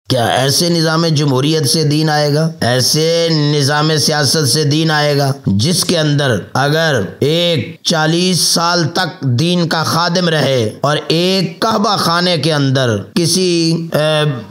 کیا ایسے نظام جمہوریت سے دین آئے گا؟ ایسے نظام سیاست سے دین آئے گا جس کے اندر اگر ایک 40 سال تک دین کا خادم رہے اور ایک کعبہ خانے کے اندر کسی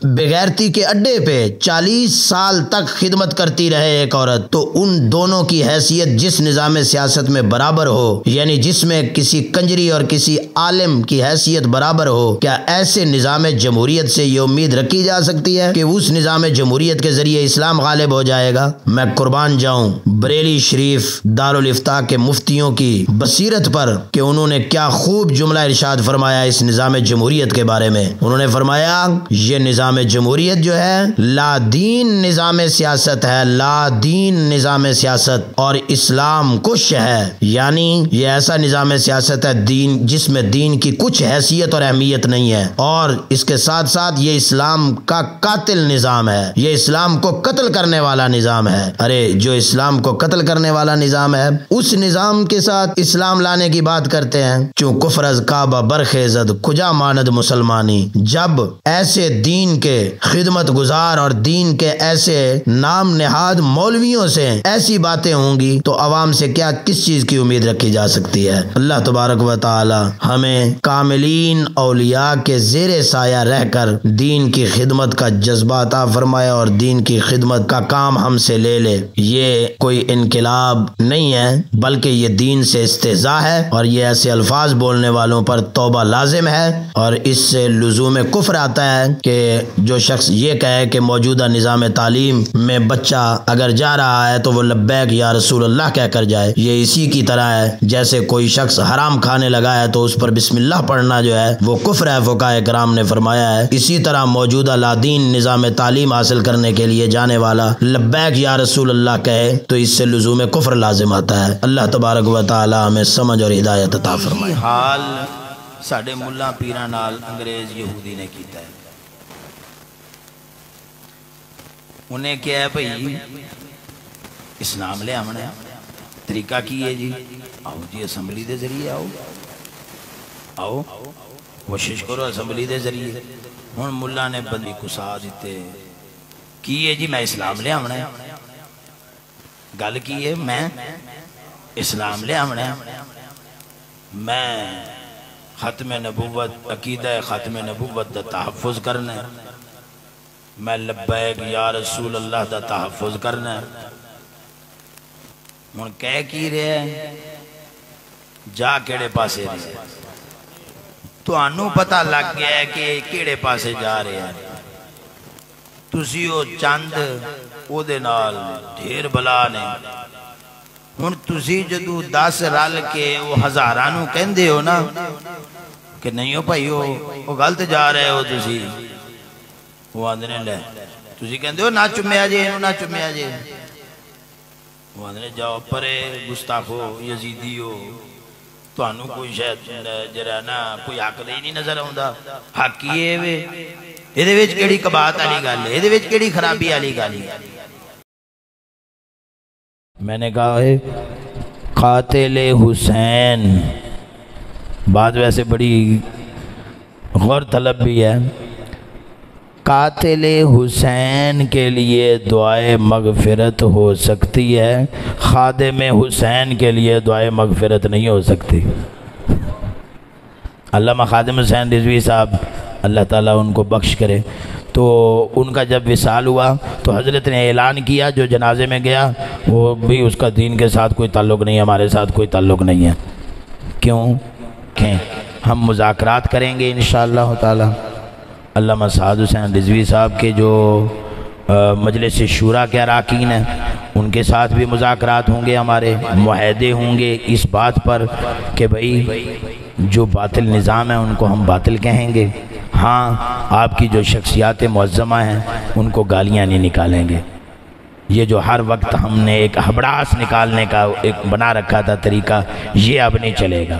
بغیرتی کے اڈے پہ 40 سال تک خدمت کرتی رہے ایک عورت، تو ان دونوں کی حیثیت جس نظام سیاست میں برابر ہو، یعنی جس میں کسی کنجری اور کسی عالم کی حیثیت برابر ہو، کیا ایسے نظام جمہوریت سے یہ امید رکھی جا سکتی ہے کہ اس نظام جمہوریت کے ذریعے اسلام غالب ہو جائے گا؟ میں قربان جاؤں بریلی شریف دارالافتاء کے مفتیوں کی بصیرت پر کہ انہوں نے کیا خوب جملہ ارشاد فرمایا اس نظام جمہوریت کے بارے میں۔ انہوں نے فرمایا یہ نظام جمہوریت جو ہے لا دین نظام سیاست ہے، لا دین نظام سیاست، اور اسلام کش ہے، یعنی یہ ایسا نظام سیاست ہے دین جس میں دین کی کچھ حیثیت اور اہمیت نہیں ہے، اور اس کے ساتھ ساتھ یہ اسلام کا قاتل نظام ہے، یہ اسلام کو قتل کرنے والا نظام ہے۔ ارے جو اسلام کو قتل کرنے والا نظام ہے اس نظام کے ساتھ اسلام لانے کی بات کرتے ہیں۔ چون کفر از کعبہ برخیزد کجا ماند مسلمانی، جب ایسے دین کے خدمت گزار اور دین کے ایسے نام نہاد مولویوں سے ایسی باتیں ہوں گی تو عوام سے کیا کس چیز کی امید رکھی جا سکتی ہے؟ اللہ تبارک و تعالی ہمیں کاملین اولیاء کے زیر سایہ رہ کر دین کی خدمت کا جذبہ عطا فرمائے اور دین کی خدمت کا کام ہم سے لے لے۔ یہ کوئی انقلاب نہیں ہے بلکہ یہ دین سے استہزاء ہے، اور یہ ایسے الفاظ بولنے والوں پر توبہ لازم ہے، اور اس سے لزوم کفر آتا ہے کہ جو شخص یہ کہے کہ موجودہ نظام تعلیم میں بچہ اگر جا رہا ہے تو وہ لبیک یا رسول اللہ کہہ کر جائے۔ یہ اسی کی طرح ہے جیسے کوئی شخص حرام کھانے لگا ہے تو اس پر بسم اللہ پڑھنا جو ہے وہ کفر ہے، فقہاء کرام نے فرمایا ہے۔ اسی طرح موجودہ لادین نظام تعلیم حاصل کرنے کے لیے جانے والا لبیک یا رسول اللہ کہے تو اس سے لزوم کفر لازم آتا ہے۔ اللہ تبارک و تعالی ہمیں سمجھ اور ہدایت عطا فرمائے۔ حال ساڈے ملا پیراں نال انگریز یہودی نے کیتا ہے۔ انہیں کیا ہے بھئی اسلام لے آمنا ہے، طریقہ کی ہے جی؟ آؤ جی اسمبلی دے ذریعے آؤ کوشش کرو اسمبلی دے ذریعے۔ ہن ملا نے بندی کسا دیتے کی ہے جی میں اسلام لے آمنا ہے، گل کی ہے میں اسلام لے آمنا ہے، میں ختم نبوت عقیدہ ختم نبوت دا تحفظ کرنا ہے، میں لبیک یا رسول اللہ دا تحفظ کرنا ہے۔ ہن کہہ کی رہے ہیں جا کیڑے پاسے رہے تو آنو پتہ لگ گیا ہے کہ کیڑے پاسے جا رہے ہیں، تسی او چند او دے نال ڈھیر بلا نے۔ ہن تسی جدو 10 رل کے وہ ہزارانو کہندے ہو نا کہ نہیں ہو بھائی وہ غلط جا رہے ہو تسی، وہ آندھنے لے تسی کہندے ہو نہ چمیا جے نہ چمیا جے، وہ آندھنے جاؤ پرے گستاخو یزیدیو، تو انہوں کوئی شاید جرہ نا کوئی حق دے نہیں نظر آؤں حق کیے ہوئے یہ دے ویچ کیڑی کبات آلی گالی یہ دے ویچ کیڑی خرابی آلی گالی۔ میں نے کہا ہے قاتل حسین، بات ویسے بڑی غور طلب بھی ہے، قاتل حسین کے لیے دعائے مغفرت ہو سکتی ہے، خادم حسین کے لیے دعائے مغفرت نہیں ہو سکتی۔ علامہ خادم حسین رضوی صاحب اللہ تعالیٰ ان کو بخش کرے، تو ان کا جب وصال ہوا تو حضرت نے اعلان کیا جو جنازے میں گیا وہ بھی اس کا دین کے ساتھ کوئی تعلق نہیں ہے، ہمارے ساتھ کوئی تعلق نہیں ہے۔ کیوں کہ ہم مذاکرات کریں گے انشاءاللہ تعالیٰ۔ علامہ سعد حسین رضوی صاحب کے جو مجلس شورا کے اراکین ہیں ان کے ساتھ بھی مذاکرات ہوں گے، ہمارے معاہدے ہوں گے اس بات پر کہ بھئی جو باطل نظام ہے ان کو ہم باطل کہیں گے، ہاں آپ کی جو شخصیات معظمہ ہیں ان کو گالیاں نہیں نکالیں گے۔ یہ جو ہر وقت ہم نے ایک ہبڑاس نکالنے کا ایک بنا رکھا تھا طریقہ، یہ اب نہیں چلے گا۔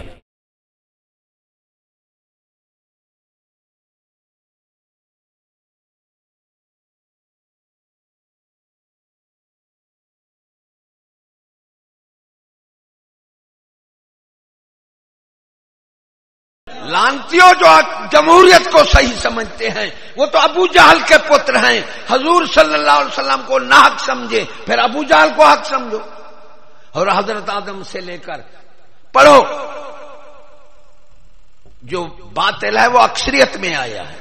لانتیوں جو جمہوریت کو صحیح سمجھتے ہیں وہ تو ابو جہل کے پتر ہیں. حضور صلی اللہ علیہ وسلم کو ناحق سمجھے پھر ابو جہل کو حق سمجھو. اور حضرت آدم سے لے کر پڑھو جو باطل ہے وہ اکثریت میں آیا ہے.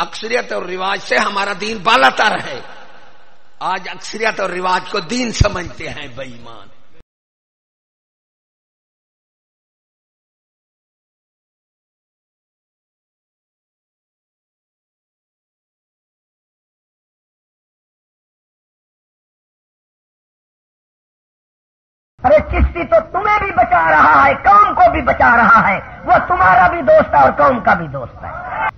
اکثریت اور رواج سے ہمارا دین بالا تر ہے. آج اکثریت اور رواج کو دین سمجھتے ہیں بے ایمان. ارے چشتی تو تمہیں بھی بچا رہا ہے، قوم کو بھی بچا رہا ہے، وہ تمہارا بھی دوست ہے اور قوم کا بھی دوست ہے.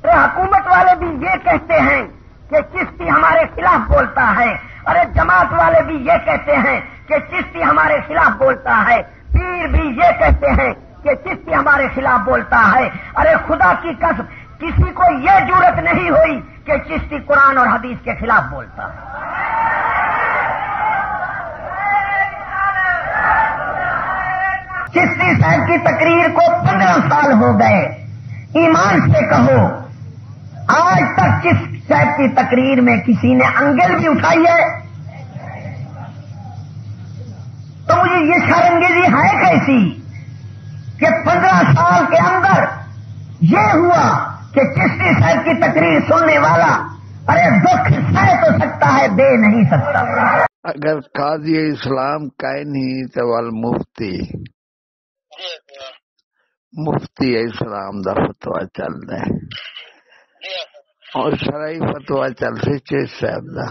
ارے حکومت والے بھی یہ کہتے ہیں کہ چشتی ہمارے خلاف بولتا ہے. ارے جماعت والے بھی یہ کہتے ہیں کہ چشتی ہمارے خلاف بولتا ہے. پیر بھی یہ کہتے ہیں کہ چشتی ہمارے خلاف بولتا ہے. ارے خدا کی قسم کسی کو یہ جرأت نہیں ہوئی کہ چشتی قرآن اور حدیث کے خلاف بولتا ہے. چشتی صاحب کی تقریر کو 15 سال ہو گئے. ایمان سے کہو آج تک چشتی صاحب کی تقریر میں کسی نے انگل بھی اٹھائی ہے؟ تو مجھے یہ شرمگیزی ہے کیسی کہ 15 سال کے اندر یہ ہوا کہ چشتی صاحب کی تقریر سننے والا ارے دکھ سہ تو سکتا ہے دے نہیں سکتا. اگر قاضی اسلام کہیں نہیں تو المفتی مفتی اسلام دا فتوا چل رہا ہے اور شرعی فتوا چل رہی چیز صاحب دا.